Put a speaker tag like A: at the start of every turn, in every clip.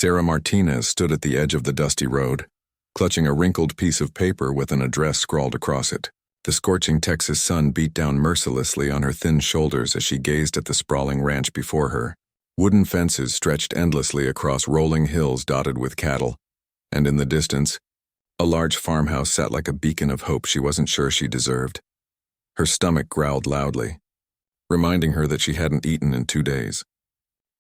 A: Sarah Martinez stood at the edge of the dusty road, clutching a wrinkled piece of paper with an address scrawled across it. The scorching Texas sun beat down mercilessly on her thin shoulders as she gazed at the sprawling ranch before her. Wooden fences stretched endlessly across rolling hills dotted with cattle, and in the distance, a large farmhouse sat like a beacon of hope she wasn't sure she deserved. Her stomach growled loudly, reminding her that she hadn't eaten in 2 days.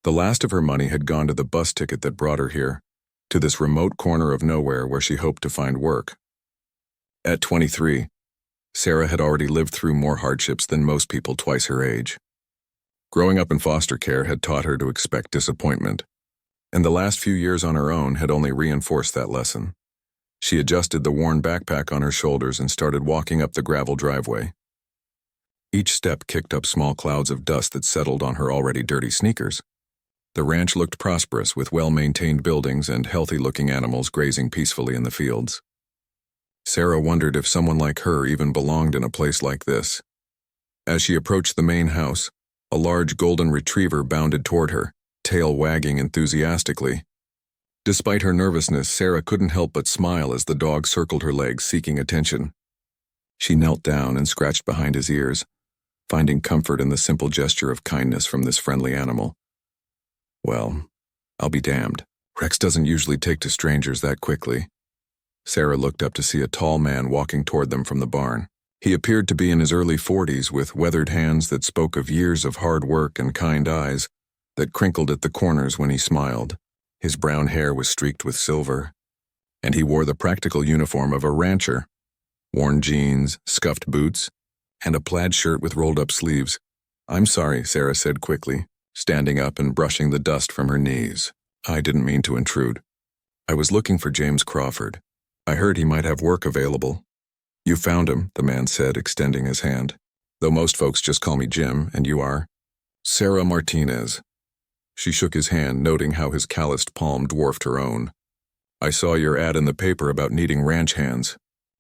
A: The last of her money had gone to the bus ticket that brought her here, to this remote corner of nowhere where she hoped to find work. At 23, Sarah had already lived through more hardships than most people twice her age. Growing up in foster care had taught her to expect disappointment, and the last few years on her own had only reinforced that lesson. She adjusted the worn backpack on her shoulders and started walking up the gravel driveway. Each step kicked up small clouds of dust that settled on her already dirty sneakers. The ranch looked prosperous with well-maintained buildings and healthy-looking animals grazing peacefully in the fields. Sarah wondered if someone like her even belonged in a place like this. As she approached the main house, a large golden retriever bounded toward her, tail wagging enthusiastically. Despite her nervousness, Sarah couldn't help but smile as the dog circled her legs, seeking attention. She knelt down and scratched behind his ears, finding comfort in the simple gesture of kindness from this friendly animal. Well, I'll be damned. Rex doesn't usually take to strangers that quickly. Sarah looked up to see a tall man walking toward them from the barn. He appeared to be in his early 40s with weathered hands that spoke of years of hard work and kind eyes that crinkled at the corners when he smiled. His brown hair was streaked with silver, and he wore the practical uniform of a rancher: worn jeans, scuffed boots, and a plaid shirt with rolled-up sleeves. "I'm sorry," Sarah said quickly, standing up and brushing the dust from her knees. "I didn't mean to intrude. I was looking for James Crawford. I heard he might have work available." "You found him," the man said, extending his hand. "Though most folks just call me Jim, and you are?" "Sarah Martinez." She shook his hand, noting how his calloused palm dwarfed her own. "I saw your ad in the paper about needing ranch hands.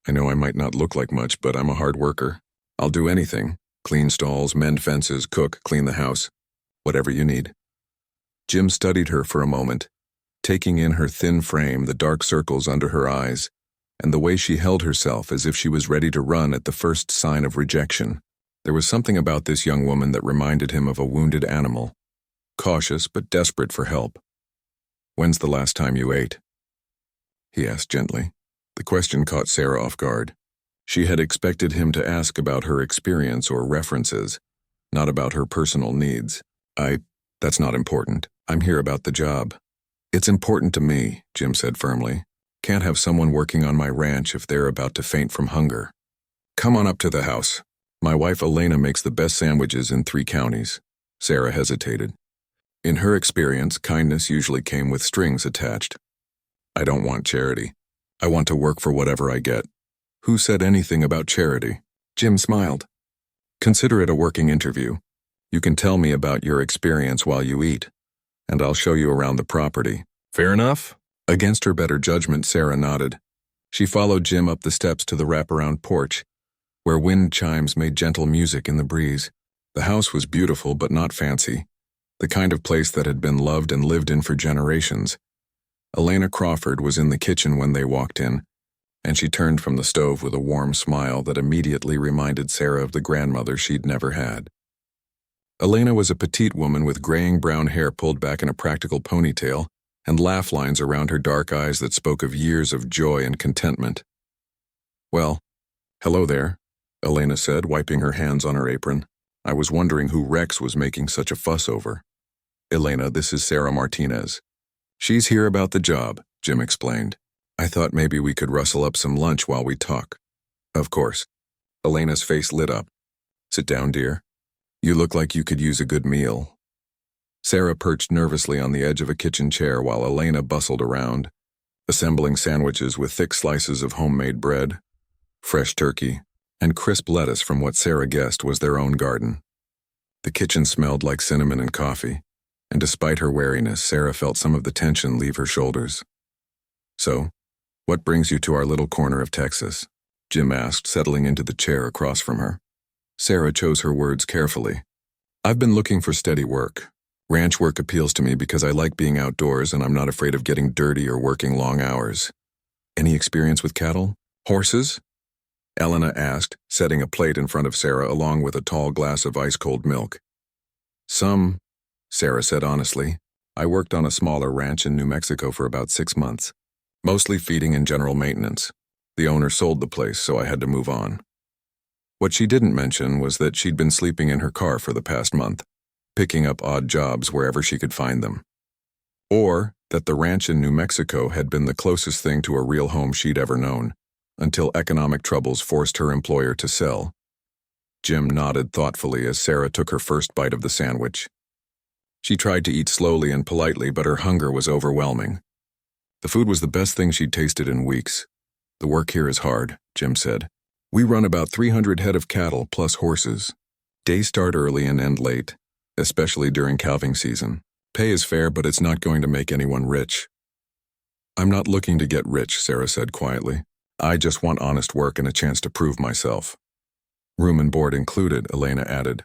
A: I know I might not look like much, but I'm a hard worker. I'll do anything: clean stalls, mend fences, cook, clean the house. Whatever you need." Jim studied her for a moment, taking in her thin frame, the dark circles under her eyes, and the way she held herself as if she was ready to run at the first sign of rejection. There was something about this young woman that reminded him of a wounded animal, cautious but desperate for help. "When's the last time you ate?" he asked gently. The question caught Sarah off guard. She had expected him to ask about her experience or references, not about her personal needs. That's not important. I'm here about the job." "It's important to me," Jim said firmly. "Can't have someone working on my ranch if they're about to faint from hunger. Come on up to the house. My wife Elena makes the best sandwiches in 3 counties. Sarah hesitated. In her experience, kindness usually came with strings attached. "I don't want charity. I want to work for whatever I get." "Who said anything about charity?" Jim smiled. "Consider it a working interview. You can tell me about your experience while you eat, and I'll show you around the property." "Fair enough." Against her better judgment, Sarah nodded. She followed Jim up the steps to the wraparound porch, where wind chimes made gentle music in the breeze. The house was beautiful but not fancy, the kind of place that had been loved and lived in for generations. Elena Crawford was in the kitchen when they walked in, and she turned from the stove with a warm smile that immediately reminded Sarah of the grandmother she'd never had. Elena was a petite woman with graying brown hair pulled back in a practical ponytail and laugh lines around her dark eyes that spoke of years of joy and contentment. "Well, hello there," Elena said, wiping her hands on her apron. "I was wondering who Rex was making such a fuss over." "Elena, this is Sarah Martinez. She's here about the job," Jim explained. "I thought maybe we could rustle up some lunch while we talk." "Of course." Elena's face lit up. "Sit down, dear. You look like you could use a good meal." Sarah perched nervously on the edge of a kitchen chair while Elena bustled around, assembling sandwiches with thick slices of homemade bread, fresh turkey, and crisp lettuce from what Sarah guessed was their own garden. The kitchen smelled like cinnamon and coffee, and despite her wariness, Sarah felt some of the tension leave her shoulders. "So, what brings you to our little corner of Texas?" Jim asked, settling into the chair across from her. Sarah chose her words carefully. "I've been looking for steady work. Ranch work appeals to me because I like being outdoors and I'm not afraid of getting dirty or working long hours. Any experience with cattle? Horses? Elena asked, setting a plate in front of Sarah along with a tall glass of ice-cold milk. Some, Sarah said honestly. I worked on a smaller ranch in New Mexico for about 6 months. Mostly feeding and general maintenance. The owner sold the place, so I had to move on. What she didn't mention was that she'd been sleeping in her car for the past month, picking up odd jobs wherever she could find them. Or that the ranch in New Mexico had been the closest thing to a real home she'd ever known, until economic troubles forced her employer to sell. Jim nodded thoughtfully as Sarah took her first bite of the sandwich. She tried to eat slowly and politely, but her hunger was overwhelming. The food was the best thing she'd tasted in weeks. The work here is hard, Jim said. We run about 300 head of cattle plus horses. Days start early and end late, especially during calving season. Pay is fair, but it's not going to make anyone rich. I'm not looking to get rich, Sarah said quietly. I just want honest work and a chance to prove myself. Room and board included, Elena added.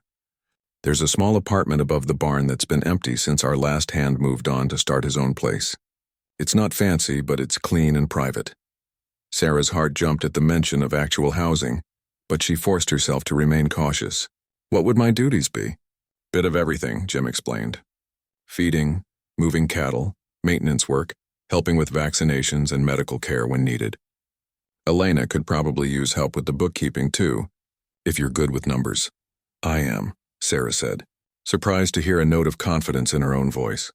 A: There's a small apartment above the barn that's been empty since our last hand moved on to start his own place. It's not fancy, but it's clean and private. Sarah's heart jumped at the mention of actual housing, but she forced herself to remain cautious. What would my duties be? Bit of everything, Jim explained. Feeding, moving cattle, maintenance work, helping with vaccinations and medical care when needed. Elena could probably use help with the bookkeeping too, if you're good with numbers. I am, Sarah said, surprised to hear a note of confidence in her own voice.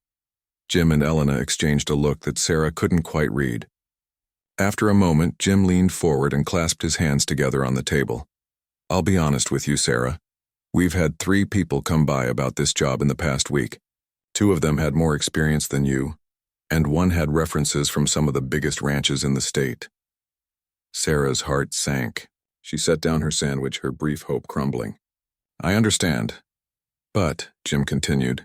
A: Jim and Elena exchanged a look that Sarah couldn't quite read. After a moment, Jim leaned forward and clasped his hands together on the table. I'll be honest with you, Sarah. We've had 3 people come by about this job in the past week. 2 of them had more experience than you, and 1 had references from some of the biggest ranches in the state. Sarah's heart sank. She set down her sandwich, her brief hope crumbling. I understand. But, Jim continued,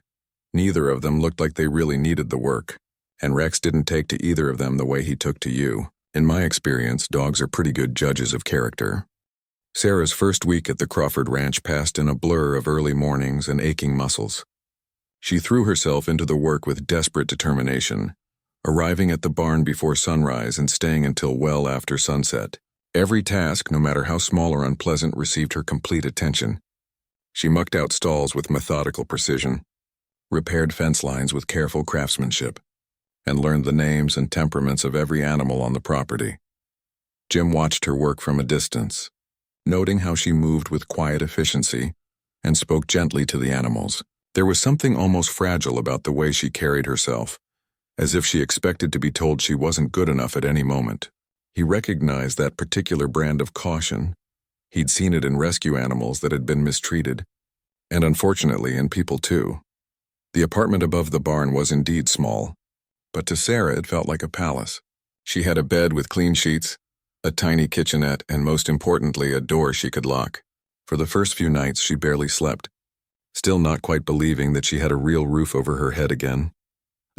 A: neither of them looked like they really needed the work, and Rex didn't take to either of them the way he took to you. In my experience, dogs are pretty good judges of character. Sarah's first week at the Crawford Ranch passed in a blur of early mornings and aching muscles. She threw herself into the work with desperate determination, arriving at the barn before sunrise and staying until well after sunset. Every task, no matter how small or unpleasant, received her complete attention. She mucked out stalls with methodical precision, repaired fence lines with careful craftsmanship, and learned the names and temperaments of every animal on the property. Jim watched her work from a distance, noting how she moved with quiet efficiency and spoke gently to the animals. There was something almost fragile about the way she carried herself, as if she expected to be told she wasn't good enough at any moment. He recognized that particular brand of caution. He'd seen it in rescue animals that had been mistreated, and unfortunately in people too. The apartment above the barn was indeed small, but to Sarah it felt like a palace. She had a bed with clean sheets, a tiny kitchenette, and most importantly, a door she could lock. For the first few nights she barely slept, still not quite believing that she had a real roof over her head again.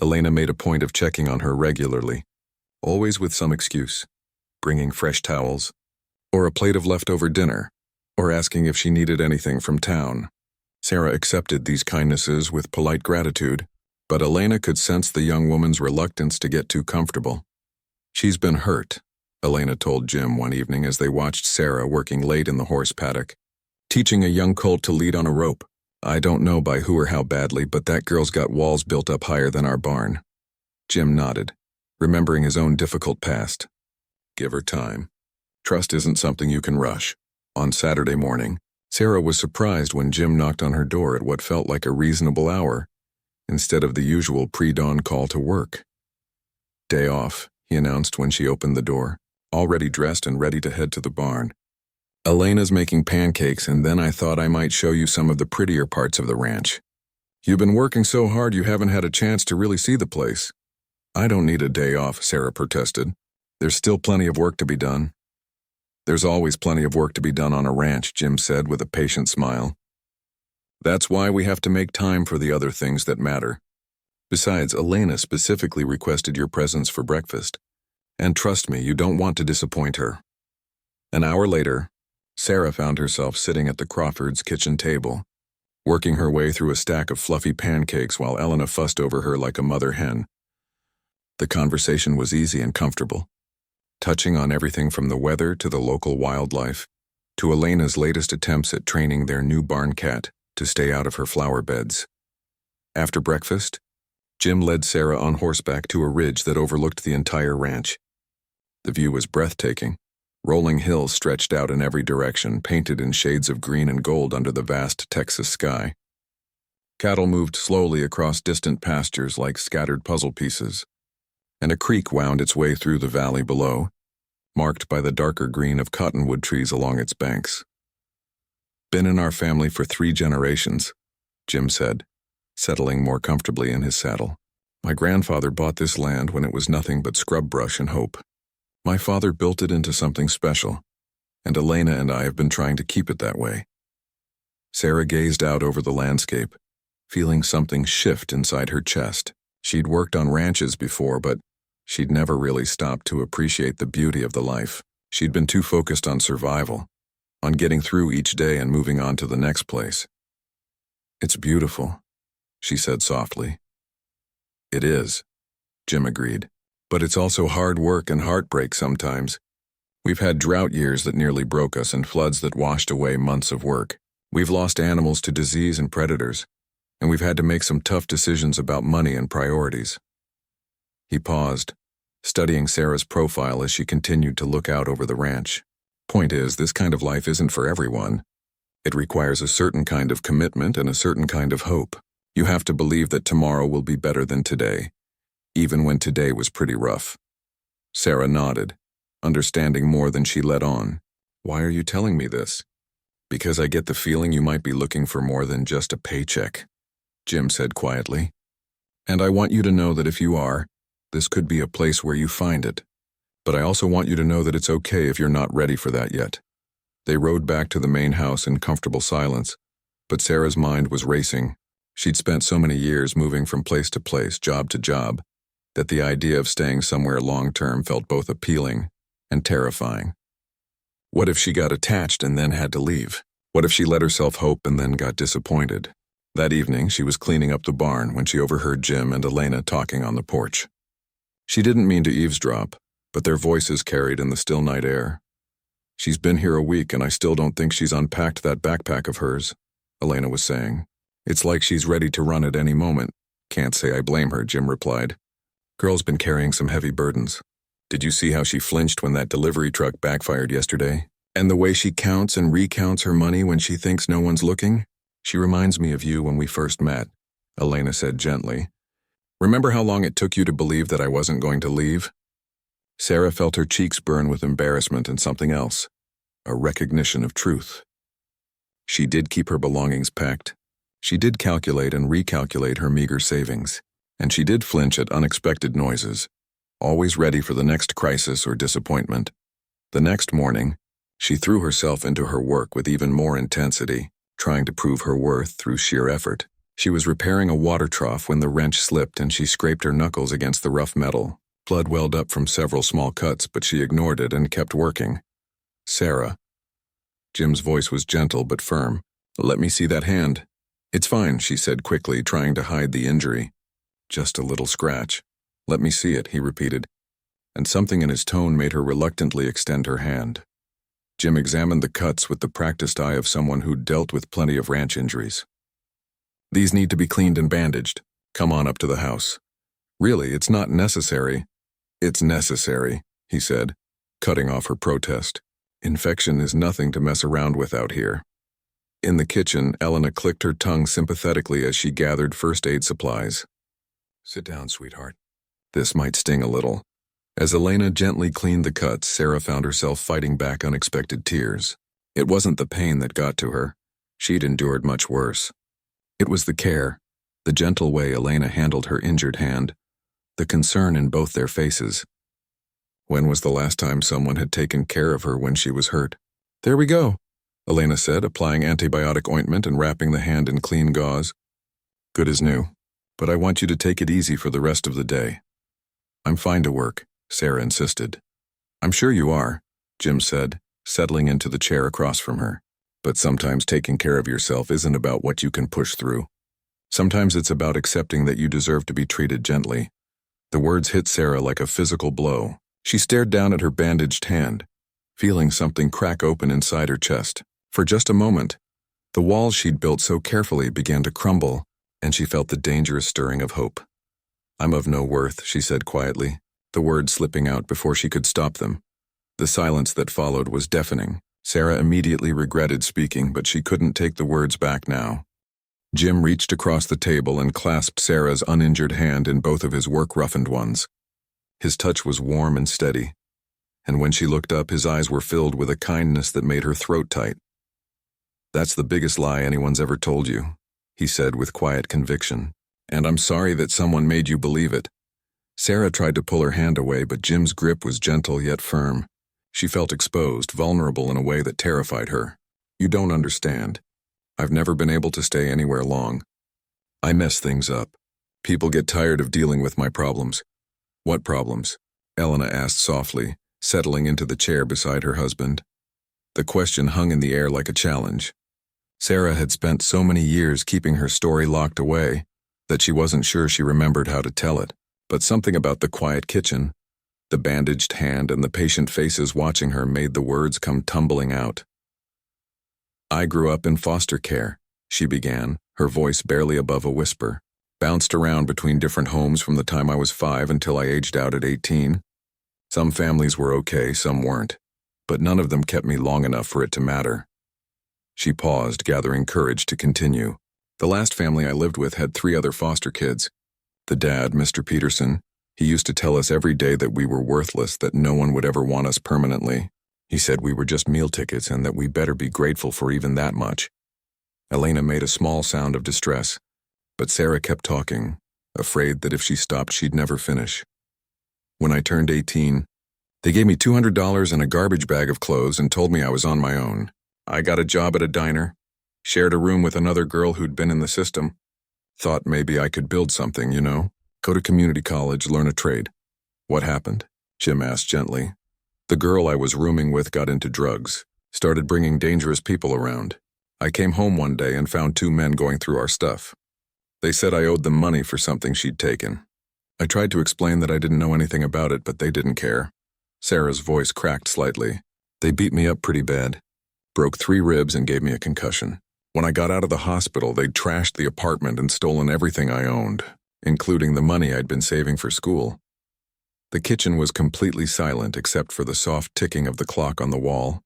A: Elena made a point of checking on her regularly, always with some excuse, bringing fresh towels, or a plate of leftover dinner, or asking if she needed anything from town. Sarah accepted these kindnesses with polite gratitude, but Elena could sense the young woman's reluctance to get too comfortable. She's been hurt, Elena told Jim one evening as they watched Sarah working late in the horse paddock, teaching a young colt to lead on a rope. I don't know by who or how badly, but that girl's got walls built up higher than our barn. Jim nodded, remembering his own difficult past. Give her time. Trust isn't something you can rush. On Saturday morning, Sarah was surprised when Jim knocked on her door at what felt like a reasonable hour, instead of the usual pre-dawn call to work. Day off, he announced when she opened the door, already dressed and ready to head to the barn. Elena's making pancakes, and then I thought I might show you some of the prettier parts of the ranch. You've been working so hard you haven't had a chance to really see the place. I don't need a day off, Sarah protested. There's still plenty of work to be done. There's always plenty of work to be done on a ranch, Jim said with a patient smile. That's why we have to make time for the other things that matter. Besides, Elena specifically requested your presence for breakfast. And trust me, you don't want to disappoint her. An hour later, Sarah found herself sitting at the Crawfords' kitchen table, working her way through a stack of fluffy pancakes while Elena fussed over her like a mother hen. The conversation was easy and comfortable, touching on everything from the weather to the local wildlife, to Elena's latest attempts at training their new barn cat to stay out of her flower beds. After breakfast, Jim led Sarah on horseback to a ridge that overlooked the entire ranch. The view was breathtaking. Rolling hills stretched out in every direction, painted in shades of green and gold under the vast Texas sky. Cattle moved slowly across distant pastures like scattered puzzle pieces, and a creek wound its way through the valley below, marked by the darker green of cottonwood trees along its banks. "Been in our family for 3 generations," Jim said, settling more comfortably in his saddle. "My grandfather bought this land when it was nothing but scrub brush and hope. My father built it into something special, and Elena and I have been trying to keep it that way." Sarah gazed out over the landscape, feeling something shift inside her chest. She'd worked on ranches before, but she'd never really stopped to appreciate the beauty of the life. She'd been too focused on survival, on getting through each day and moving on to the next place. "It's beautiful," she said softly. "It is," Jim agreed. "But it's also hard work and heartbreak sometimes. We've had drought years that nearly broke us and floods that washed away months of work. We've lost animals to disease and predators, and we've had to make some tough decisions about money and priorities." He paused, studying Sarah's profile as she continued to look out over the ranch. "Point is, this kind of life isn't for everyone. It requires a certain kind of commitment and a certain kind of hope. You have to believe that tomorrow will be better than today, even when today was pretty rough." Sarah nodded, understanding more than she let on. "Why are you telling me this?" "Because I get the feeling you might be looking for more than just a paycheck," Jim said quietly. "And I want you to know that if you are, this could be a place where you find it. But I also want you to know that it's okay if you're not ready for that yet." They rode back to the main house in comfortable silence, but Sarah's mind was racing. She'd spent so many years moving from place to place, job to job, that the idea of staying somewhere long-term felt both appealing and terrifying. What if she got attached and then had to leave? What if she let herself hope and then got disappointed? That evening, she was cleaning up the barn when she overheard Jim and Elena talking on the porch. She didn't mean to eavesdrop, but their voices carried in the still night air. "She's been here a week and I still don't think she's unpacked that backpack of hers," Elena was saying. "It's like she's ready to run at any moment." "Can't say I blame her," Jim replied. "Girl's been carrying some heavy burdens. Did you see how she flinched when that delivery truck backfired yesterday? And the way she counts and recounts her money when she thinks no one's looking? She reminds me of you when we first met," Elena said gently. "Remember how long it took you to believe that I wasn't going to leave?" Sarah felt her cheeks burn with embarrassment and something else, a recognition of truth. She did keep her belongings packed. She did calculate and recalculate her meager savings, and she did flinch at unexpected noises, always ready for the next crisis or disappointment. The next morning, she threw herself into her work with even more intensity, trying to prove her worth through sheer effort. She was repairing a water trough when the wrench slipped and she scraped her knuckles against the rough metal. Blood welled up from several small cuts, but she ignored it and kept working. "Sarah." Jim's voice was gentle but firm. "Let me see that hand." "It's fine," she said quickly, trying to hide the injury. "Just a little scratch." "Let me see it," he repeated, and something in his tone made her reluctantly extend her hand. Jim examined the cuts with the practiced eye of someone who'd dealt with plenty of ranch injuries. "These need to be cleaned and bandaged. Come on up to the house." "Really, it's not necessary." "It's necessary," he said, cutting off her protest. "Infection is nothing to mess around with out here." In the kitchen, Elena clicked her tongue sympathetically as she gathered first aid supplies. "Sit down, sweetheart. This might sting a little." As Elena gently cleaned the cuts, Sarah found herself fighting back unexpected tears. It wasn't the pain that got to her. She'd endured much worse. It was the care, the gentle way Elena handled her injured hand, the concern in both their faces. When was the last time someone had taken care of her when she was hurt? "There we go," Elena said, applying antibiotic ointment and wrapping the hand in clean gauze. "Good as new, but I want you to take it easy for the rest of the day." "I'm fine to work," Sarah insisted. "I'm sure you are," Jim said, settling into the chair across from her. But sometimes taking care of yourself isn't about what you can push through. Sometimes it's about accepting that you deserve to be treated gently. The words hit Sarah like a physical blow. She stared down at her bandaged hand, feeling something crack open inside her chest. For just a moment, the walls she'd built so carefully began to crumble, and she felt the dangerous stirring of hope. "I'm of no worth," she said quietly, the words slipping out before she could stop them. The silence that followed was deafening. Sarah immediately regretted speaking, but she couldn't take the words back now. Jim reached across the table and clasped Sarah's uninjured hand in both of his work-roughened ones. His touch was warm and steady, and when she looked up, his eyes were filled with a kindness that made her throat tight. "That's the biggest lie anyone's ever told you," he said with quiet conviction, "and I'm sorry that someone made you believe it." Sarah tried to pull her hand away, but Jim's grip was gentle yet firm. She felt exposed, vulnerable in a way that terrified her. "You don't understand. I've never been able to stay anywhere long. I mess things up. People get tired of dealing with my problems." "What problems?" Elena asked softly, settling into the chair beside her husband. The question hung in the air like a challenge. Sarah had spent so many years keeping her story locked away that she wasn't sure she remembered how to tell it. But something about the quiet kitchen, the bandaged hand, and the patient faces watching her made the words come tumbling out. "I grew up in foster care," she began, her voice barely above a whisper. "Bounced around between different homes from the time I was 5 until I aged out at 18. Some families were okay, some weren't, but none of them kept me long enough for it to matter." She paused, gathering courage to continue. "The last family I lived with had 3 other foster kids. The dad, Mr. Peterson, he used to tell us every day that we were worthless, that no one would ever want us permanently. He said we were just meal tickets and that we better be grateful for even that much." Elena made a small sound of distress, but Sarah kept talking, afraid that if she stopped she'd never finish. "When I turned 18, they gave me $200 and a garbage bag of clothes and told me I was on my own. I got a job at a diner, shared a room with another girl who'd been in the system. Thought maybe I could build something, you know, go to community college, learn a trade." "What happened?" Jim asked gently. "The girl I was rooming with got into drugs, started bringing dangerous people around. I came home one day and found 2 men going through our stuff. They said I owed them money for something she'd taken. I tried to explain that I didn't know anything about it, but they didn't care." Sarah's voice cracked slightly. "They beat me up pretty bad. Broke 3 ribs and gave me a concussion. When I got out of the hospital, they'd trashed the apartment and stolen everything I owned, including the money I'd been saving for school." The kitchen was completely silent except for the soft ticking of the clock on the wall.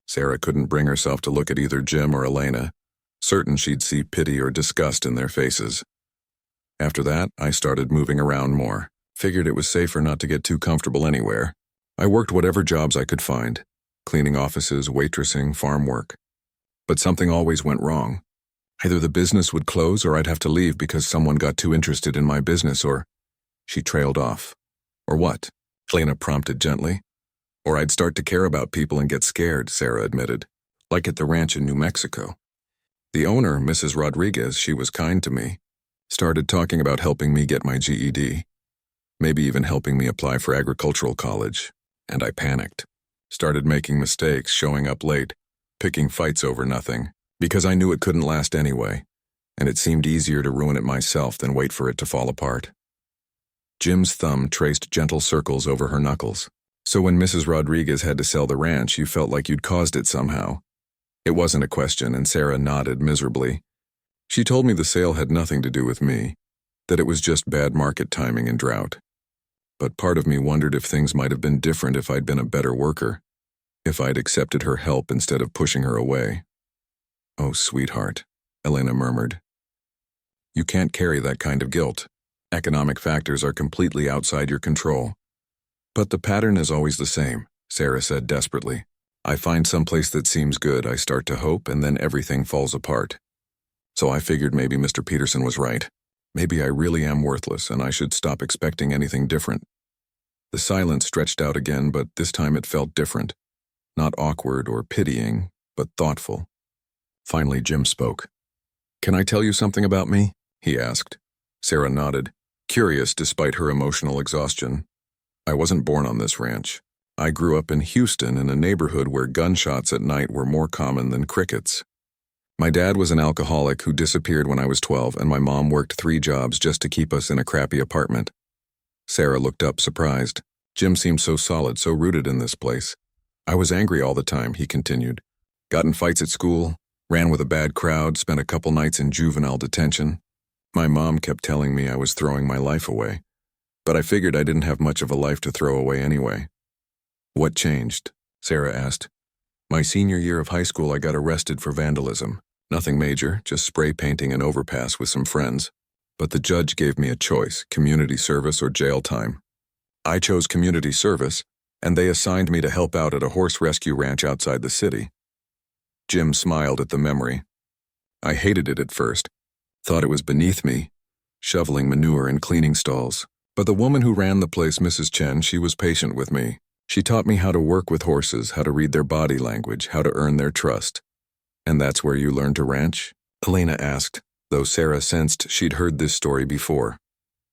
A: Sarah couldn't bring herself to look at either Jim or Elena, certain she'd see pity or disgust in their faces. "After that, I started moving around more. Figured it was safer not to get too comfortable anywhere. I worked whatever jobs I could find, cleaning offices, waitressing, farm work. But something always went wrong. Either the business would close or I'd have to leave because someone got too interested in my business or—" She trailed off. "Or what?" Elena prompted gently. "Or I'd start to care about people and get scared," Sarah admitted. "Like at the ranch in New Mexico. The owner, Mrs. Rodriguez, she was kind to me. Started talking about helping me get my GED. Maybe even helping me apply for agricultural college. And I panicked. Started making mistakes, showing up late, picking fights over nothing, because I knew it couldn't last anyway, and it seemed easier to ruin it myself than wait for it to fall apart." Jim's thumb traced gentle circles over her knuckles. "So when Mrs. Rodriguez had to sell the ranch, you felt like you'd caused it somehow?" It wasn't a question, and Sarah nodded miserably. "She told me the sale had nothing to do with me, that it was just bad market timing and drought. But part of me wondered if things might have been different if I'd been a better worker, if I'd accepted her help instead of pushing her away." "Oh, sweetheart," Elena murmured. "You can't carry that kind of guilt. Economic factors are completely outside your control." "But the pattern is always the same," Sarah said desperately. "I find someplace that seems good, I start to hope, and then everything falls apart. So I figured maybe Mr. Peterson was right. Maybe I really am worthless and I should stop expecting anything different." The silence stretched out again, but this time it felt different. Not awkward or pitying, but thoughtful. Finally, Jim spoke. "Can I tell you something about me?" he asked. Sarah nodded, curious despite her emotional exhaustion. "I wasn't born on this ranch. I grew up in Houston in a neighborhood where gunshots at night were more common than crickets. My dad was an alcoholic who disappeared when I was 12, and my mom worked 3 jobs just to keep us in a crappy apartment. Sarah looked up, surprised. Jim seemed so solid, so rooted in this place. I was angry all the time, he continued. Got in fights at school, ran with a bad crowd, spent a couple nights in juvenile detention. My mom kept telling me I was throwing my life away, but I figured I didn't have much of a life to throw away anyway. What changed? Sarah asked. My senior year of high school, I got arrested for vandalism. Nothing major, just spray painting an overpass with some friends. But the judge gave me a choice, community service or jail time. I chose community service, and they assigned me to help out at a horse rescue ranch outside the city. Jim smiled at the memory. I hated it at first, thought it was beneath me, shoveling manure and cleaning stalls. But the woman who ran the place, Mrs. Chen, she was patient with me. She taught me how to work with horses, how to read their body language, how to earn their trust. And that's where you learned to ranch? Elena asked, though Sarah sensed she'd heard this story before.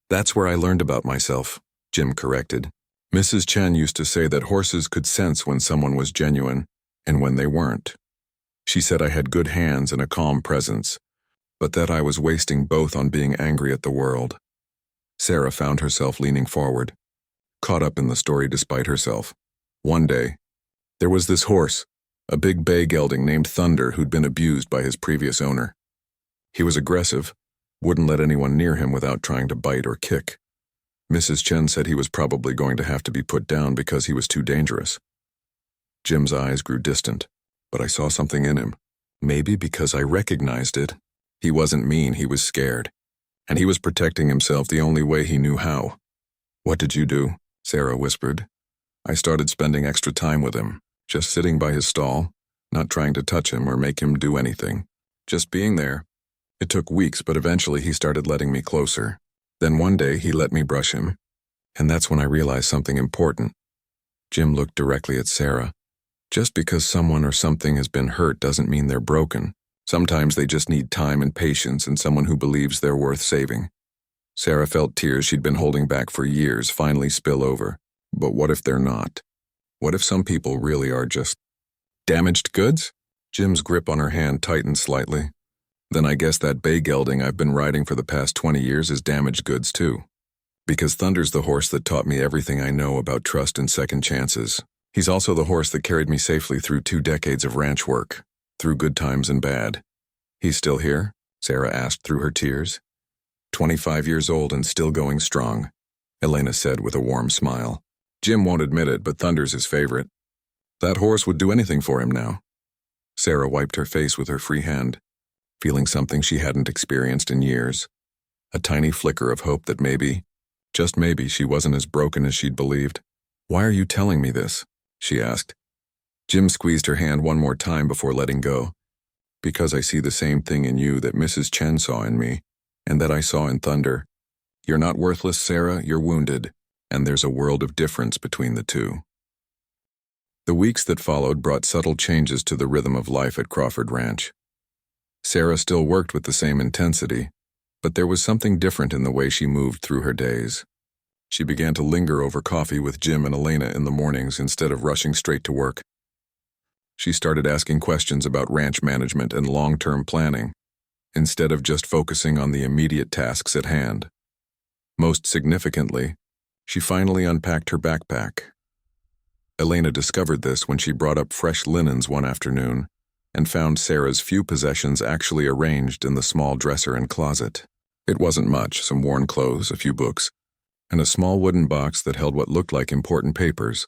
A: That's where I learned about myself, Jim corrected. Mrs. Chen used to say that horses could sense when someone was genuine and when they weren't. She said I had good hands and a calm presence, but that I was wasting both on being angry at the world. Sarah found herself leaning forward, caught up in the story despite herself. One day, there was this horse, a big bay gelding named Thunder, who'd been abused by his previous owner. He was aggressive, wouldn't let anyone near him without trying to bite or kick. Mrs. Chen said he was probably going to have to be put down because he was too dangerous. Jim's eyes grew distant, but I saw something in him. Maybe because I recognized it. He wasn't mean, he was scared. And he was protecting himself the only way he knew how. What did you do? Sarah whispered. I started spending extra time with him, just sitting by his stall, not trying to touch him or make him do anything, just being there. It took weeks, but eventually he started letting me closer. Then one day he let me brush him, and that's when I realized something important. Jim looked directly at Sarah. Just because someone or something has been hurt doesn't mean they're broken. Sometimes they just need time and patience and someone who believes they're worth saving. Sarah felt tears she'd been holding back for years finally spill over. But what if they're not? What if some people really are just damaged goods? Jim's grip on her hand tightened slightly. Then I guess that bay gelding I've been riding for the past 20 years is damaged goods too. Because Thunder's the horse that taught me everything I know about trust and second chances. He's also the horse that carried me safely through 2 decades of ranch work, through good times and bad. He's still here? Sarah asked through her tears. 25 years old and still going strong, Elena said with a warm smile. Jim won't admit it, but Thunder's his favorite. That horse would do anything for him now. Sarah wiped her face with her free hand, feeling something she hadn't experienced in years. A tiny flicker of hope that maybe, just maybe, she wasn't as broken as she'd believed. Why are you telling me this? She asked. Jim squeezed her hand one more time before letting go. Because I see the same thing in you that Mrs. Chen saw in me, and that I saw in Thunder. You're not worthless, Sarah, you're wounded, and there's a world of difference between the two. The weeks that followed brought subtle changes to the rhythm of life at Crawford Ranch. Sarah still worked with the same intensity, but there was something different in the way she moved through her days. She began to linger over coffee with Jim and Elena in the mornings instead of rushing straight to work. She started asking questions about ranch management and long-term planning, instead of just focusing on the immediate tasks at hand. Most significantly, she finally unpacked her backpack. Elena discovered this when she brought up fresh linens one afternoon and found Sarah's few possessions actually arranged in the small dresser and closet. It wasn't much, some worn clothes, a few books, and a small wooden box that held what looked like important papers,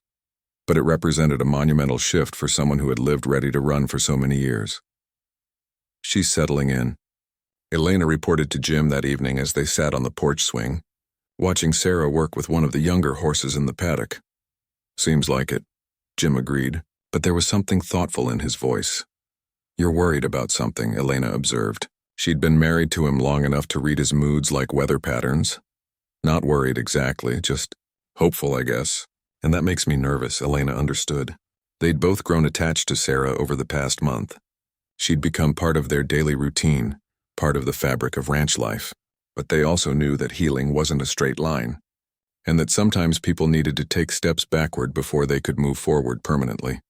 A: but it represented a monumental shift for someone who had lived ready to run for so many years. She's settling in, Elena reported to Jim that evening as they sat on the porch swing, watching Sarah work with one of the younger horses in the paddock. Seems like it, Jim agreed, but there was something thoughtful in his voice. You're worried about something, Elena observed. She'd been married to him long enough to read his moods like weather patterns. Not worried exactly, just hopeful, I guess. And that makes me nervous, Elena understood. They'd both grown attached to Sarah over the past month. She'd become part of their daily routine, part of the fabric of ranch life. But they also knew that healing wasn't a straight line. and that sometimes people needed to take steps backward before they could move forward permanently.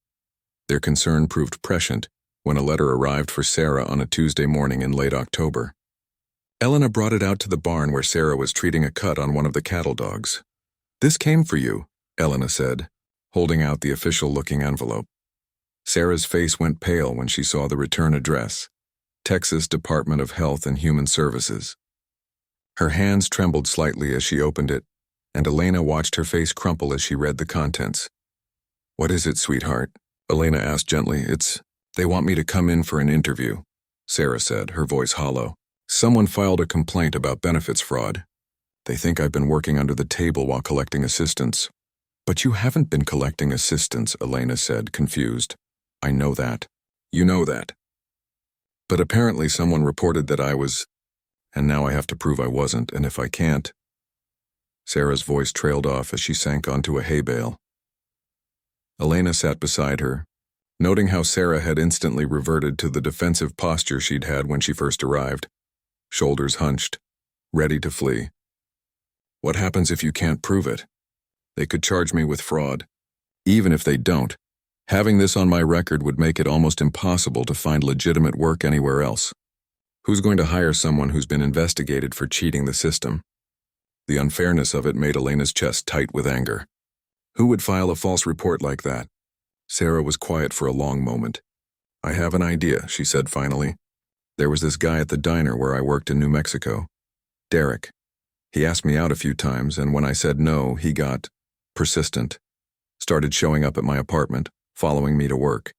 A: Their concern proved prescient when a letter arrived for Sarah on a Tuesday morning in late October. Elena brought it out to the barn where Sarah was treating a cut on one of the cattle dogs. "This came for you," Elena said, holding out the official-looking envelope. Sarah's face went pale when she saw the return address, Texas Department of Health and Human Services. Her hands trembled slightly as she opened it, and Elena watched her face crumple as she read the contents. "What is it, sweetheart?" Elena asked gently. They want me to come in for an interview," Sarah said, her voice hollow. "Someone filed a complaint about benefits fraud. They think I've been working under the table while collecting assistance." "But you haven't been collecting assistance," Elena said, confused. "I know that. You know that. But apparently someone reported that I was, and now I have to prove I wasn't, and if I can't—" Sarah's voice trailed off as she sank onto a hay bale. Elena sat beside her, noting how Sarah had instantly reverted to the defensive posture she'd had when she first arrived, shoulders hunched, ready to flee. "What happens if you can't prove it? They could charge me with fraud. Even if they don't, having this on my record would make it almost impossible to find legitimate work anywhere else. Who's going to hire someone who's been investigated for cheating the system?" The unfairness of it made Elena's chest tight with anger. Who would file a false report like that? Sarah was quiet for a long moment. "I have an idea," she said finally. "There was this guy at the diner where I worked in New Mexico, Derek. He asked me out a few times, and when I said no, he got persistent. Started showing up at my apartment, following me to work.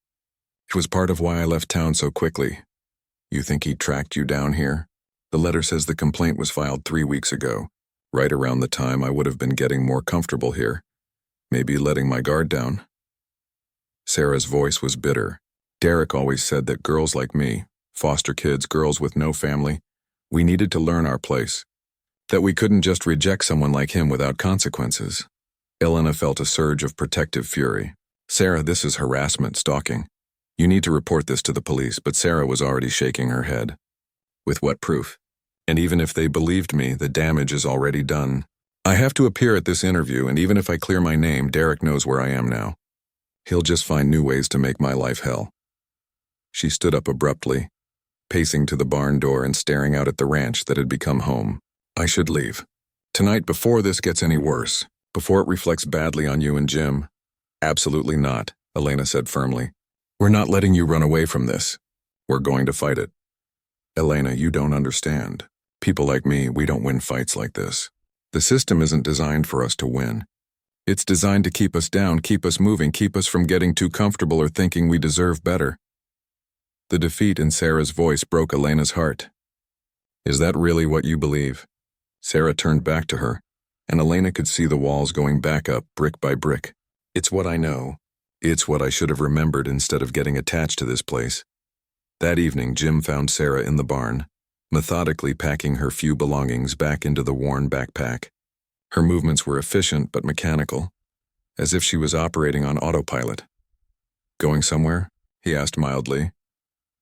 A: It was part of why I left town so quickly. You think he tracked you down here? The letter says the complaint was filed 3 weeks ago, right around the time I would have been getting more comfortable here. Maybe letting my guard down." Sarah's voice was bitter. "Derek always said that girls like me, foster kids, girls with no family, we needed to learn our place. That we couldn't just reject someone like him without consequences." Elena felt a surge of protective fury. "Sarah, this is harassment, stalking. You need to report this to the police," but Sarah was already shaking her head. "With what proof? And even if they believed me, the damage is already done. I have to appear at this interview, and even if I clear my name, Derek knows where I am now. He'll just find new ways to make my life hell." She stood up abruptly, pacing to the barn door and staring out at the ranch that had become home. "I should leave. Tonight, before this gets any worse, before it reflects badly on you and Jim." "Absolutely not," Elena said firmly. "We're not letting you run away from this. We're going to fight it." "Elena, you don't understand. People like me, we don't win fights like this. The system isn't designed for us to win. It's designed to keep us down, keep us moving, keep us from getting too comfortable or thinking we deserve better." The defeat in Sarah's voice broke Elena's heart. "Is that really what you believe?" Sarah turned back to her, and Elena could see the walls going back up brick by brick. "It's what I know. It's what I should have remembered instead of getting attached to this place." That evening, Jim found Sarah in the barn, methodically packing her few belongings back into the worn backpack. Her movements were efficient but mechanical, as if she was operating on autopilot. "Going somewhere?" he asked mildly.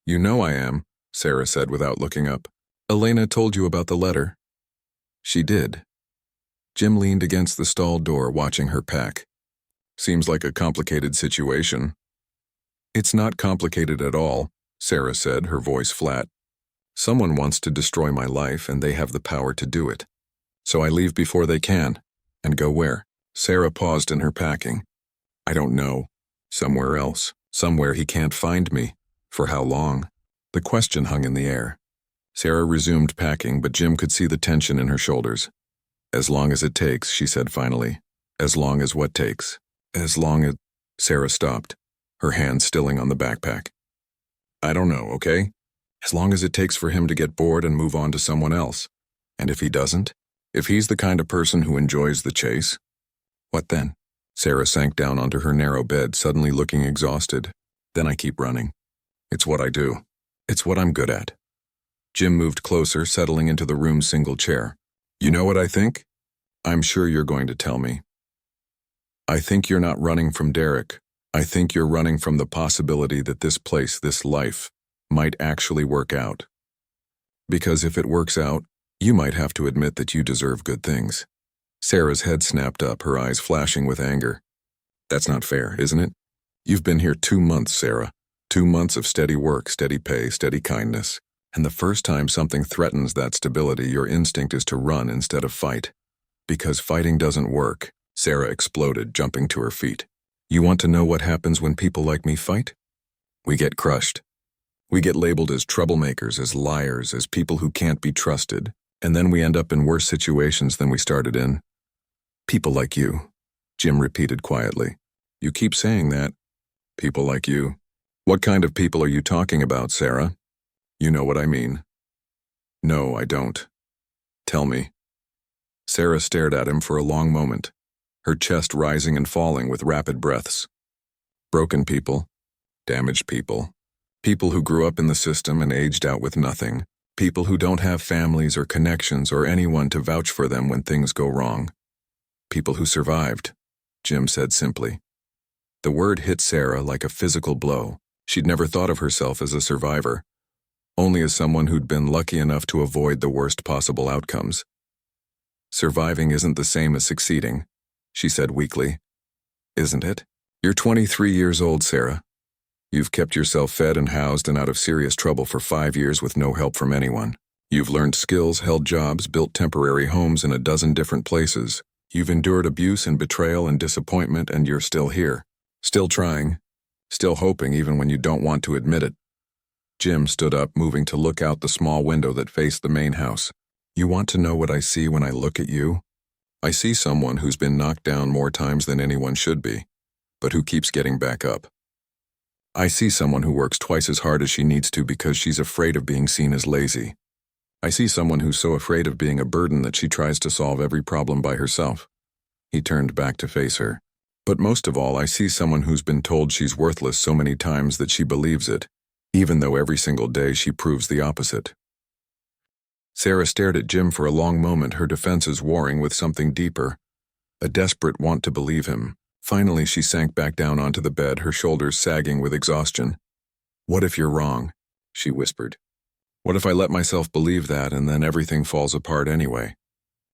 A: "You know I am," Sarah said without looking up. "Elena told you about the letter." "She did." Jim leaned against the stall door watching her pack. "Seems like a complicated situation." "It's not complicated at all," Sarah said, her voice flat. "Someone wants to destroy my life, and they have the power to do it. So I leave before they can. And go where?" Sarah paused in her packing. "I don't know. Somewhere else. Somewhere he can't find me. For how long?" The question hung in the air. Sarah resumed packing, but Jim could see the tension in her shoulders. "As long as it takes," she said finally. "As long as what takes?" "As long as—" Sarah stopped, her hand stilling on the backpack. "I don't know, okay? As long as it takes for him to get bored and move on to someone else. And if he doesn't? If he's the kind of person who enjoys the chase? What then?" Sarah sank down onto her narrow bed, suddenly looking exhausted. "Then I keep running. It's what I do. It's what I'm good at." Jim moved closer, settling into the room's single chair. "You know what I think? I'm sure you're going to tell me. I think you're not running from Derek. I think you're running from the possibility that this place, this life, might actually work out. Because if it works out, you might have to admit that you deserve good things. Sarah's head snapped up, her eyes flashing with anger. That's not fair, isn't it? You've been here 2 months, Sarah. 2 months of steady work, steady pay, steady kindness. And the first time something threatens that stability, your instinct is to run instead of fight. Because fighting doesn't work, Sarah exploded, jumping to her feet. You want to know what happens when people like me fight? We get crushed. We get labeled as troublemakers, as liars, as people who can't be trusted, and then we end up in worse situations than we started in. People like you, Jim repeated quietly. You keep saying that. People like you. What kind of people are you talking about, Sarah? You know what I mean. No, I don't. Tell me. Sarah stared at him for a long moment, her chest rising and falling with rapid breaths. Broken people, damaged people, people who grew up in the system and aged out with nothing, people who don't have families or connections or anyone to vouch for them when things go wrong. People who survived, Jim said simply. The word hit Sarah like a physical blow. She'd never thought of herself as a survivor, only as someone who'd been lucky enough to avoid the worst possible outcomes. Surviving isn't the same as succeeding, she said weakly. Isn't it? You're 23 years old, Sarah. You've kept yourself fed and housed and out of serious trouble for 5 years with no help from anyone. You've learned skills, held jobs, built temporary homes in a dozen different places. You've endured abuse and betrayal and disappointment, and you're still here. Still trying. Still hoping even when you don't want to admit it. Jim stood up, moving to look out the small window that faced the main house. You want to know what I see when I look at you? I see someone who's been knocked down more times than anyone should be, but who keeps getting back up. I see someone who works twice as hard as she needs to because she's afraid of being seen as lazy. I see someone who's so afraid of being a burden that she tries to solve every problem by herself. He turned back to face her. But most of all, I see someone who's been told she's worthless so many times that she believes it, even though every single day she proves the opposite. Sarah stared at Jim for a long moment, her defenses warring with something deeper, a desperate want to believe him. Finally, she sank back down onto the bed, her shoulders sagging with exhaustion. What if you're wrong? She whispered. What if I let myself believe that and then everything falls apart anyway?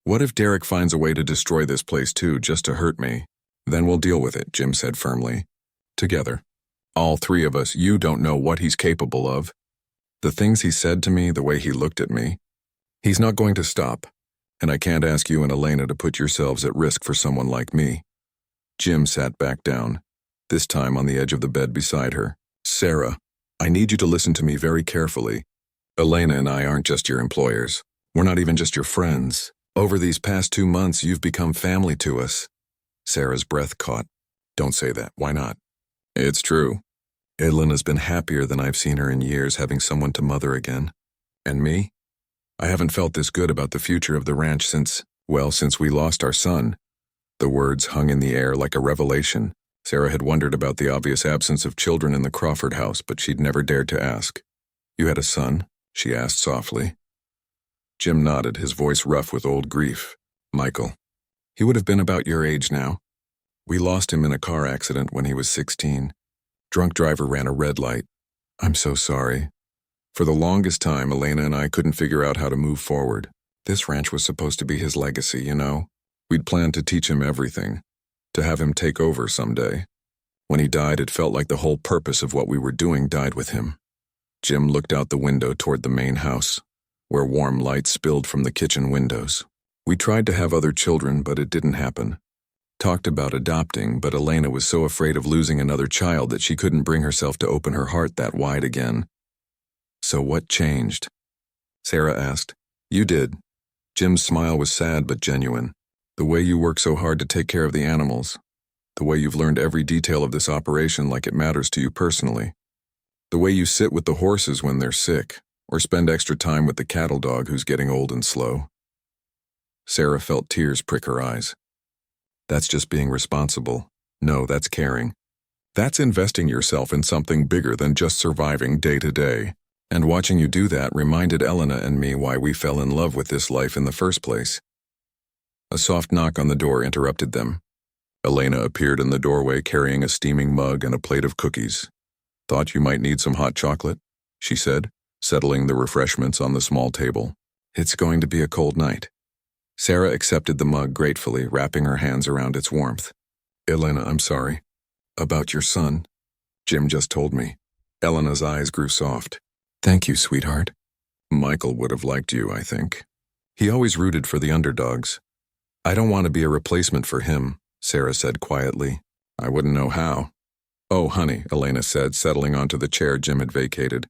A: What if Derek finds a way to destroy this place too, just to hurt me? Then we'll deal with it, Jim said firmly. Together. All 3 of us. You don't know what he's capable of. The things he said to me, the way he looked at me. He's not going to stop, and I can't ask you and Elena to put yourselves at risk for someone like me. Jim sat back down, this time on the edge of the bed beside her. Sarah, I need you to listen to me very carefully. Elena and I aren't just your employers. We're not even just your friends. Over these past 2 months, you've become family to us. Sarah's breath caught. Don't say that. Why not? It's true. Elena's been happier than I've seen her in years, having someone to mother again. And me? I haven't felt this good about the future of the ranch since we lost our son. The words hung in the air like a revelation. Sarah had wondered about the obvious absence of children in the Crawford house, but she'd never dared to ask. You had a son? She asked softly. Jim nodded, his voice rough with old grief. Michael. He would have been about your age now. We lost him in a car accident when he was 16. Drunk driver ran a red light. I'm so sorry. For the longest time, Elena and I couldn't figure out how to move forward. This ranch was supposed to be his legacy, you know? We'd planned to teach him everything, to have him take over someday. When he died, it felt like the whole purpose of what we were doing died with him. Jim looked out the window toward the main house, where warm light spilled from the kitchen windows. We tried to have other children, but it didn't happen. Talked about adopting, but Elena was so afraid of losing another child that she couldn't bring herself to open her heart that wide again. So what changed? Sarah asked. You did. Jim's smile was sad but genuine. The way you work so hard to take care of the animals. The way you've learned every detail of this operation like it matters to you personally. The way you sit with the horses when they're sick, or spend extra time with the cattle dog who's getting old and slow. Sarah felt tears prick her eyes. That's just being responsible. No, that's caring. That's investing yourself in something bigger than just surviving day to day. And watching you do that reminded Elena and me why we fell in love with this life in the first place. A soft knock on the door interrupted them. Elena appeared in the doorway carrying a steaming mug and a plate of cookies. Thought you might need some hot chocolate, she said, settling the refreshments on the small table. It's going to be a cold night. Sarah accepted the mug gratefully, wrapping her hands around its warmth. Elena, I'm sorry. About your son. Jim just told me. Elena's eyes grew soft. Thank you, sweetheart. Michael would have liked you, I think. He always rooted for the underdogs. I don't want to be a replacement for him, Sarah said quietly. I wouldn't know how. Oh, honey, Elena said, settling onto the chair Jim had vacated.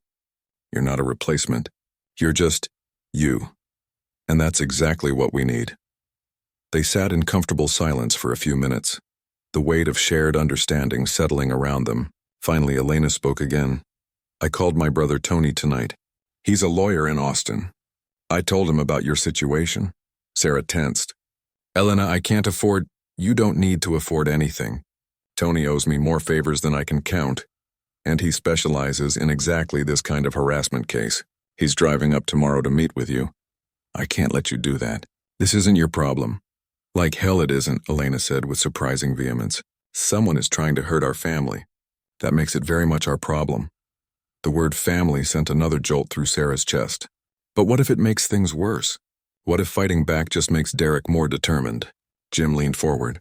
A: You're not a replacement. You're just you. And that's exactly what we need. They sat in comfortable silence for a few minutes, the weight of shared understanding settling around them. Finally, Elena spoke again. I called my brother Tony tonight. He's a lawyer in Austin. I told him about your situation. Sarah tensed. Elena, I can't afford. You don't need to afford anything. Tony owes me more favors than I can count, and he specializes in exactly this kind of harassment case. He's driving up tomorrow to meet with you. I can't let you do that. This isn't your problem. Like hell it isn't, Elena said with surprising vehemence. Someone is trying to hurt our family. That makes it very much our problem. The word family sent another jolt through Sarah's chest. But what if it makes things worse? What if fighting back just makes Derek more determined? Jim leaned forward.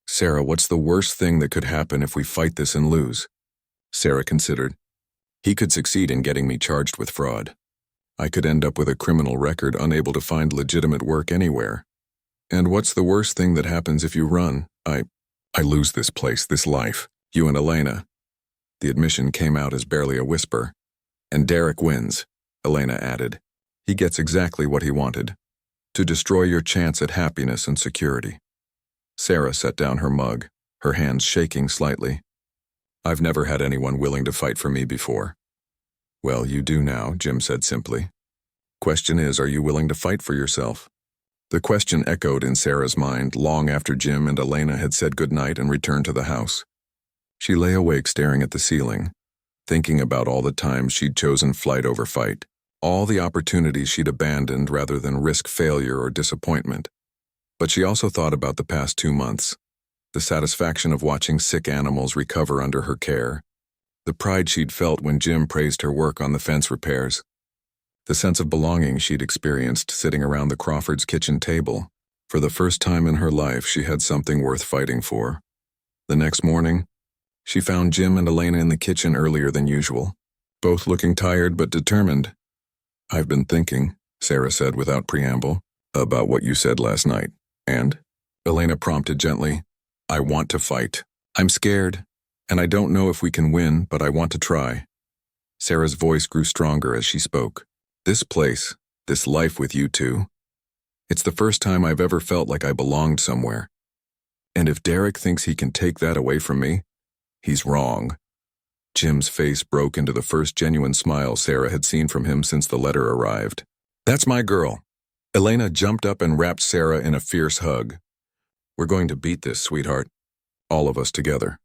A: Sarah, what's the worst thing that could happen if we fight this and lose? Sarah considered. He could succeed in getting me charged with fraud. I could end up with a criminal record, unable to find legitimate work anywhere. And what's the worst thing that happens if you run? I lose this place, this life. You and Elena. The admission came out as barely a whisper. And Derek wins, Elena added. He gets exactly what he wanted. To destroy your chance at happiness and security. Sarah set down her mug, her hands shaking slightly. I've never had anyone willing to fight for me before. Well, you do now, Jim said simply. Question is, are you willing to fight for yourself? The question echoed in Sarah's mind long after Jim and Elena had said goodnight and returned to the house. She lay awake staring at the ceiling, thinking about all the times she'd chosen flight over fight, all the opportunities she'd abandoned rather than risk failure or disappointment. But she also thought about the past 2 months, the satisfaction of watching sick animals recover under her care, the pride she'd felt when Jim praised her work on the fence repairs, the sense of belonging she'd experienced sitting around the Crawfords' kitchen table. For the first time in her life, she had something worth fighting for. The next morning, she found Jim and Elena in the kitchen earlier than usual, both looking tired but determined. I've been thinking, Sarah said without preamble, about what you said last night. And? Elena prompted gently. I want to fight. I'm scared, and I don't know if we can win, but I want to try. Sarah's voice grew stronger as she spoke. This place, this life with you two, it's the first time I've ever felt like I belonged somewhere. And if Derek thinks he can take that away from me, he's wrong. Jim's face broke into the first genuine smile Sarah had seen from him since the letter arrived. That's my girl. Elena jumped up and wrapped Sarah in a fierce hug. We're going to beat this, sweetheart. All of us together.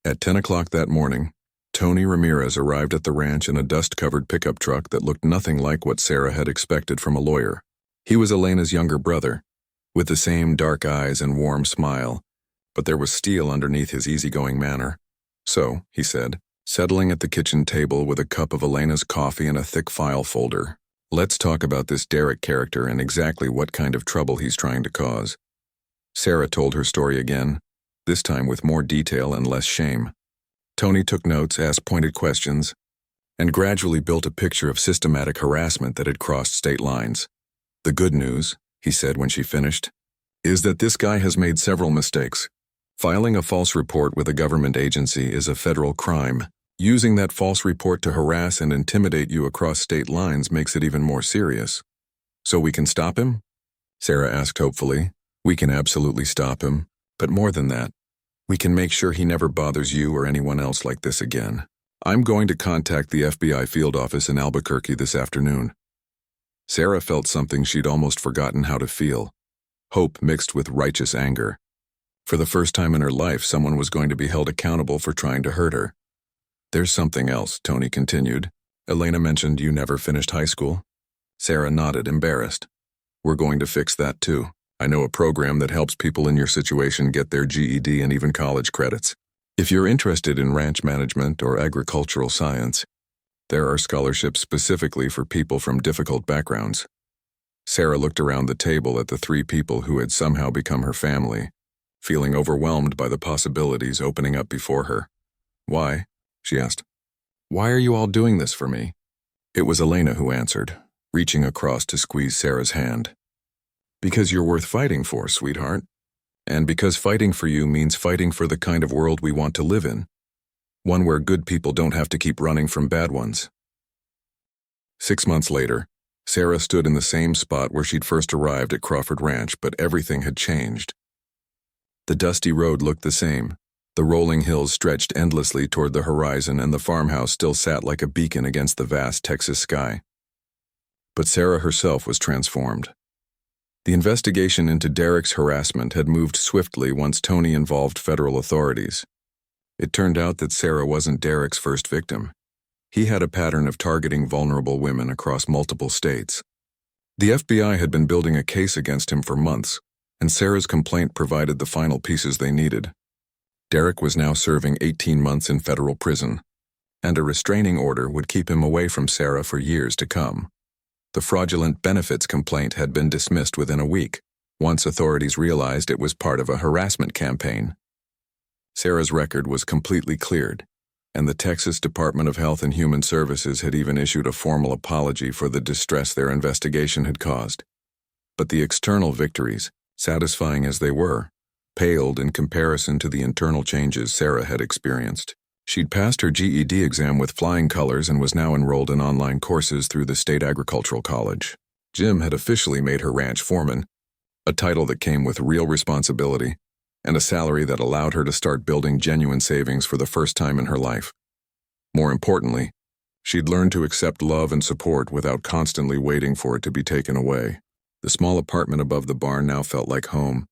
A: At 10 o'clock that morning, Tony Ramirez arrived at the ranch in a dust-covered pickup truck that looked nothing like what Sarah had expected from a lawyer. He was Elena's younger brother, with the same dark eyes and warm smile, but there was steel underneath his easygoing manner. So, he said, settling at the kitchen table with a cup of Elena's coffee and a thick file folder, let's talk about this Derek character and exactly what kind of trouble he's trying to cause. Sarah told her story again, this time with more detail and less shame. Tony took notes, asked pointed questions, and gradually built a picture of systematic harassment that had crossed state lines. The good news, he said when she finished, is that this guy has made several mistakes. Filing a false report with a government agency is a federal crime. Using that false report to harass and intimidate you across state lines makes it even more serious. So we can stop him? Sarah asked hopefully. We can absolutely stop him, but more than that, we can make sure he never bothers you or anyone else like this again. I'm going to contact the FBI field office in Albuquerque this afternoon. Sarah felt something she'd almost forgotten how to feel, hope mixed with righteous anger. For the first time in her life, someone was going to be held accountable for trying to hurt her. There's something else, Tony continued. Elena mentioned you never finished high school. Sarah nodded, embarrassed. We're going to fix that too. I know a program that helps people in your situation get their GED and even college credits. If you're interested in ranch management or agricultural science, there are scholarships specifically for people from difficult backgrounds. Sarah looked around the table at the three people who had somehow become her family, feeling overwhelmed by the possibilities opening up before her. "Why?" she asked. "Why are you all doing this for me?" It was Elena who answered, reaching across to squeeze Sarah's hand. "Because you're worth fighting for, sweetheart. And because fighting for you means fighting for the kind of world we want to live in. One where good people don't have to keep running from bad ones." 6 months later, Sarah stood in the same spot where she'd first arrived at Crawford Ranch, but everything had changed. The dusty road looked the same. The rolling hills stretched endlessly toward the horizon, and the farmhouse still sat like a beacon against the vast Texas sky. But Sarah herself was transformed. The investigation into Derek's harassment had moved swiftly once Tony involved federal authorities. It turned out that Sarah wasn't Derek's first victim. He had a pattern of targeting vulnerable women across multiple states. The FBI had been building a case against him for months, and Sarah's complaint provided the final pieces they needed. Derek was now serving 18 months in federal prison, and a restraining order would keep him away from Sarah for years to come. The fraudulent benefits complaint had been dismissed within a week, once authorities realized it was part of a harassment campaign. Sarah's record was completely cleared, and the Texas Department of Health and Human Services had even issued a formal apology for the distress their investigation had caused. But the external victories, satisfying as they were, paled in comparison to the internal changes Sarah had experienced. She'd passed her GED exam with flying colors and was now enrolled in online courses through the State Agricultural College. Jim had officially made her ranch foreman, a title that came with real responsibility and a salary that allowed her to start building genuine savings for the first time in her life. More importantly, she'd learned to accept love and support without constantly waiting for it to be taken away. The small apartment above the barn now felt like home,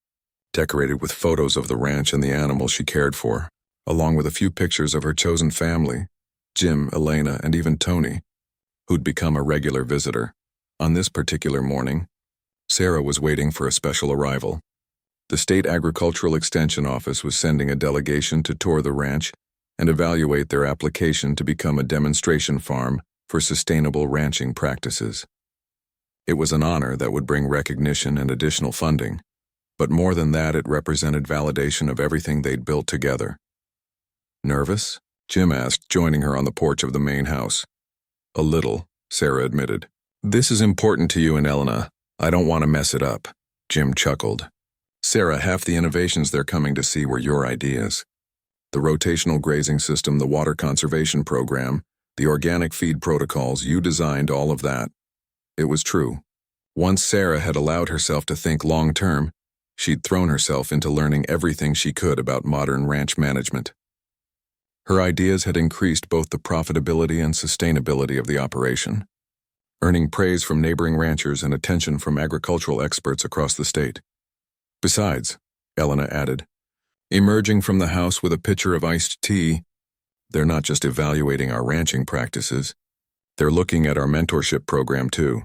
A: decorated with photos of the ranch and the animals she cared for, along with a few pictures of her chosen family, Jim, Elena, and even Tony, who'd become a regular visitor. On this particular morning, Sarah was waiting for a special arrival. The State Agricultural Extension Office was sending a delegation to tour the ranch and evaluate their application to become a demonstration farm for sustainable ranching practices. It was an honor that would bring recognition and additional funding, but more than that, it represented validation of everything they'd built together. "Nervous?" Jim asked, joining her on the porch of the main house. "A little," Sarah admitted. "This is important to you and Elena. I don't want to mess it up," Jim chuckled. "Sarah, half the innovations they're coming to see were your ideas. The rotational grazing system, the water conservation program, the organic feed protocols, you designed all of that." It was true. Once Sarah had allowed herself to think long-term, she'd thrown herself into learning everything she could about modern ranch management. Her ideas had increased both the profitability and sustainability of the operation, earning praise from neighboring ranchers and attention from agricultural experts across the state. "Besides," Elena added, emerging from the house with a pitcher of iced tea, "they're not just evaluating our ranching practices. They're looking at our mentorship program too."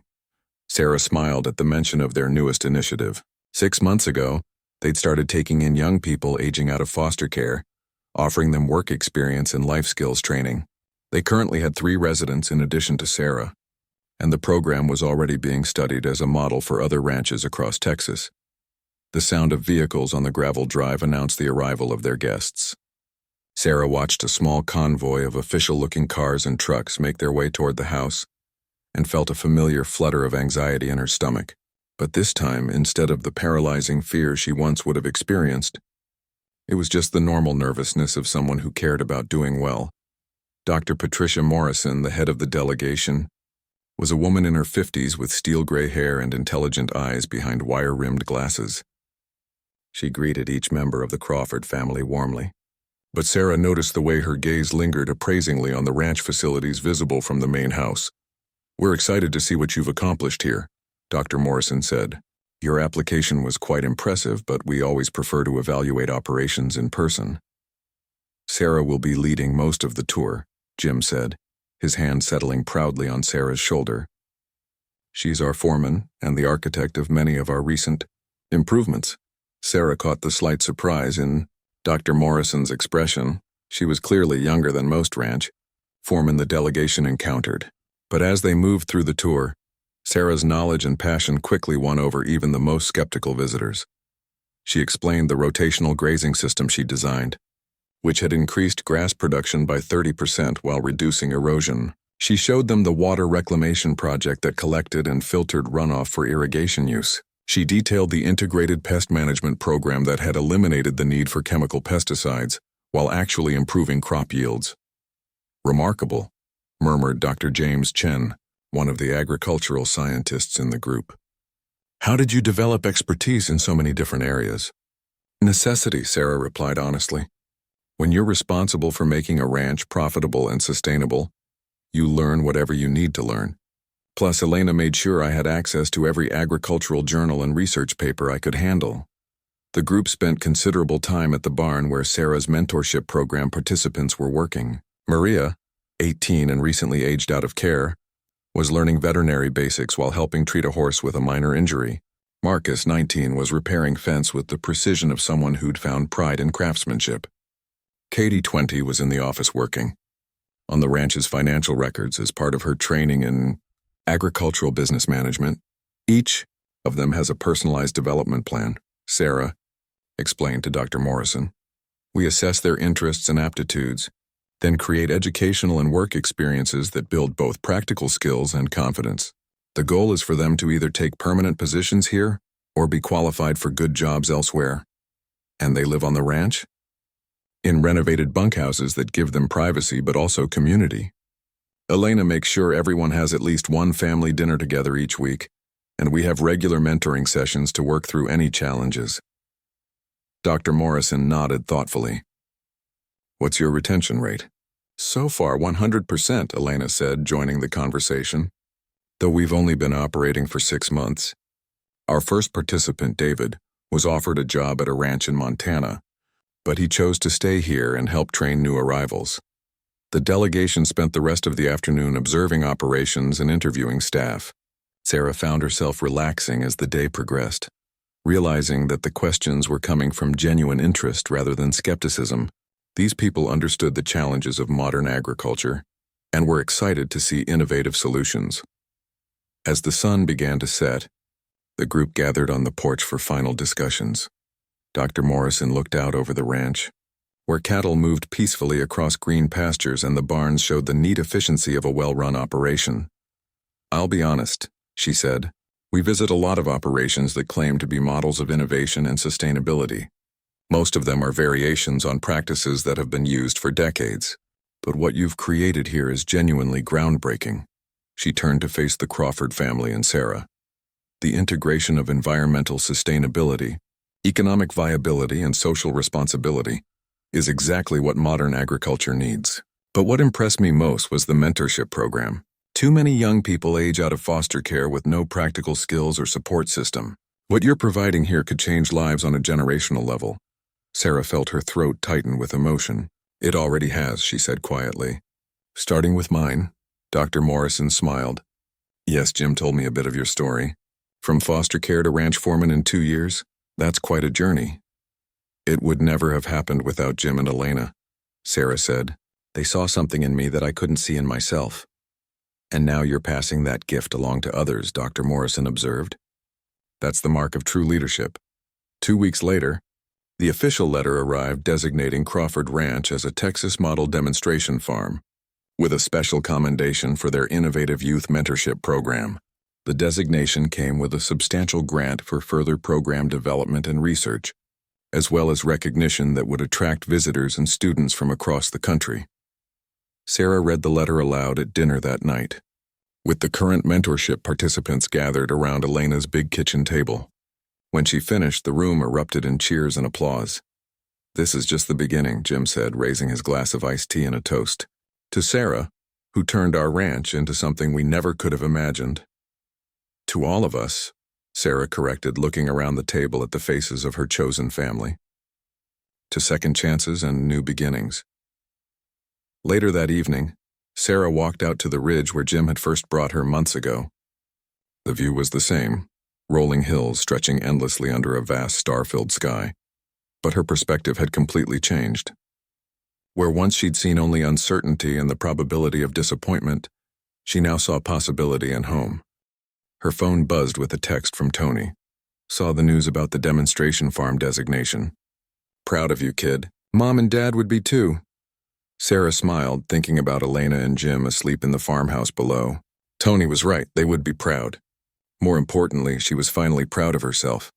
A: Sarah smiled at the mention of their newest initiative. 6 months ago, they'd started taking in young people aging out of foster care, offering them work experience and life skills training. They currently had 3 residents in addition to Sarah, and the program was already being studied as a model for other ranches across Texas. The sound of vehicles on the gravel drive announced the arrival of their guests. Sarah watched a small convoy of official-looking cars and trucks make their way toward the house and felt a familiar flutter of anxiety in her stomach. But this time, instead of the paralyzing fear she once would have experienced, it was just the normal nervousness of someone who cared about doing well. Dr. Patricia Morrison, the head of the delegation, was a woman in her 50s with steel-gray hair and intelligent eyes behind wire-rimmed glasses. She greeted each member of the Crawford family warmly, but Sarah noticed the way her gaze lingered appraisingly on the ranch facilities visible from the main house. "We're excited to see what you've accomplished here," Dr. Morrison said. "Your application was quite impressive, but we always prefer to evaluate operations in person." "Sarah will be leading most of the tour," Jim said, his hand settling proudly on Sarah's shoulder. "She's our foreman and the architect of many of our recent improvements." Sarah caught the slight surprise in Dr. Morrison's expression. She was clearly younger than most ranch foremen the delegation encountered. But as they moved through the tour, Sarah's knowledge and passion quickly won over even the most skeptical visitors. She explained the rotational grazing system she designed, which had increased grass production by 30% while reducing erosion. She showed them the water reclamation project that collected and filtered runoff for irrigation use. She detailed the integrated pest management program that had eliminated the need for chemical pesticides while actually improving crop yields. "Remarkable," murmured Dr. James Chen, one of the agricultural scientists in the group. "How did you develop expertise in so many different areas?" "Necessity," Sarah replied honestly. "When you're responsible for making a ranch profitable and sustainable, you learn whatever you need to learn. Plus, Elena made sure I had access to every agricultural journal and research paper I could handle." The group spent considerable time at the barn where Sarah's mentorship program participants were working. Maria, 18 and recently aged out of care, was learning veterinary basics while helping treat a horse with a minor injury. Marcus, 19, was repairing fence with the precision of someone who'd found pride in craftsmanship. Katie, 20, was in the office working on the ranch's financial records as part of her training in agricultural business management. Each of them has a personalized development plan, Sarah explained to Dr. Morrison. "We assess their interests and aptitudes, then create educational and work experiences that build both practical skills and confidence. The goal is for them to either take permanent positions here or be qualified for good jobs elsewhere." "And they live on the ranch?" "In renovated bunkhouses that give them privacy but also community. Elena makes sure everyone has at least one family dinner together each week, and we have regular mentoring sessions to work through any challenges." Dr. Morrison nodded thoughtfully. "What's your retention rate?" "So far, 100%, Elena said, joining the conversation. "Though we've only been operating for 6 months. Our first participant, David, was offered a job at a ranch in Montana, but he chose to stay here and help train new arrivals." The delegation spent the rest of the afternoon observing operations and interviewing staff. Sarah found herself relaxing as the day progressed, realizing that the questions were coming from genuine interest rather than skepticism. These people understood the challenges of modern agriculture and were excited to see innovative solutions. As the sun began to set, the group gathered on the porch for final discussions. Dr. Morrison looked out over the ranch, where cattle moved peacefully across green pastures and the barns showed the neat efficiency of a well-run operation. "I'll be honest," she said, "we visit a lot of operations that claim to be models of innovation and sustainability. Most of them are variations on practices that have been used for decades. But what you've created here is genuinely groundbreaking." She turned to face the Crawford family and Sarah. "The integration of environmental sustainability, economic viability, and social responsibility is exactly what modern agriculture needs. But what impressed me most was the mentorship program. Too many young people age out of foster care with no practical skills or support system. What you're providing here could change lives on a generational level." Sarah felt her throat tighten with emotion. "It already has," she said quietly. "Starting with mine." Dr. Morrison smiled. "Yes, Jim told me a bit of your story. From foster care to ranch foreman in 2 years, that's quite a journey." "It would never have happened without Jim and Elena," Sarah said. "They saw something in me that I couldn't see in myself." "And now you're passing that gift along to others," Dr. Morrison observed. "That's the mark of true leadership." 2 weeks later, the official letter arrived designating Crawford Ranch as a Texas Model Demonstration Farm, with a special commendation for their innovative youth mentorship program. The designation came with a substantial grant for further program development and research, as well as recognition that would attract visitors and students from across the country. Sarah read the letter aloud at dinner that night, with the current mentorship participants gathered around Elena's big kitchen table. When she finished, the room erupted in cheers and applause. "This is just the beginning," Jim said, raising his glass of iced tea in a toast. "To Sarah, who turned our ranch into something we never could have imagined." "To all of us," Sarah corrected, looking around the table at the faces of her chosen family. "To second chances and new beginnings." Later that evening, Sarah walked out to the ridge where Jim had first brought her months ago. The view was the same, rolling hills stretching endlessly under a vast star-filled sky. But her perspective had completely changed. Where once she'd seen only uncertainty and the probability of disappointment, she now saw possibility and home. Her phone buzzed with a text from Tony. Saw the news about the demonstration farm designation. Proud of you, kid. Mom and Dad would be too. Sarah smiled, thinking about Elena and Jim asleep in the farmhouse below. Tony was right, they would be proud. More importantly, she was finally proud of herself.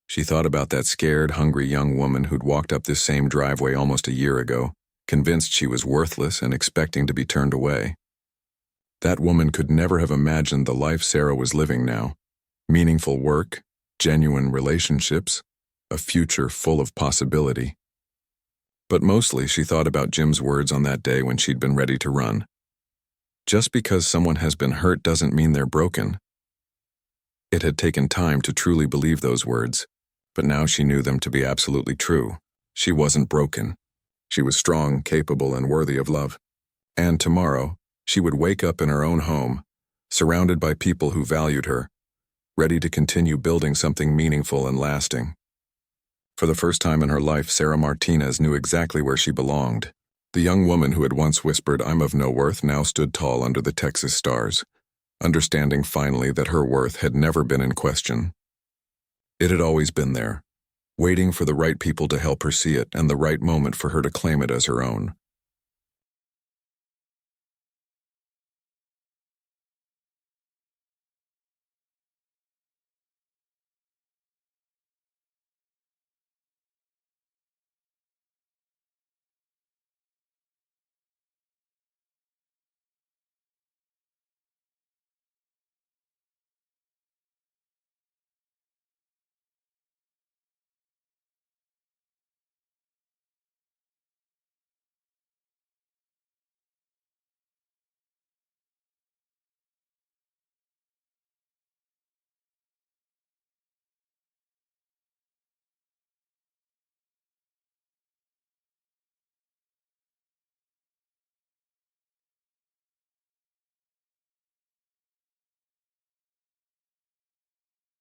A: She thought about that scared, hungry young woman who'd walked up this same driveway almost a year ago, convinced she was worthless and expecting to be turned away. That woman could never have imagined the life Sarah was living now. Meaningful work, genuine relationships, a future full of possibility. But mostly she thought about Jim's words on that day when she'd been ready to run. Just because someone has been hurt doesn't mean they're broken. It had taken time to truly believe those words, but now she knew them to be absolutely true. She wasn't broken. She was strong, capable, and worthy of love. And tomorrow, she would wake up in her own home, surrounded by people who valued her, ready to continue building something meaningful and lasting. For the first time in her life, Sarah Martinez knew exactly where she belonged. The young woman who had once whispered, "I'm of no worth," now stood tall under the Texas stars, understanding finally that her worth had never been in question. It had always been there, waiting for the right people to help her see it and the right moment for her to claim it as her own.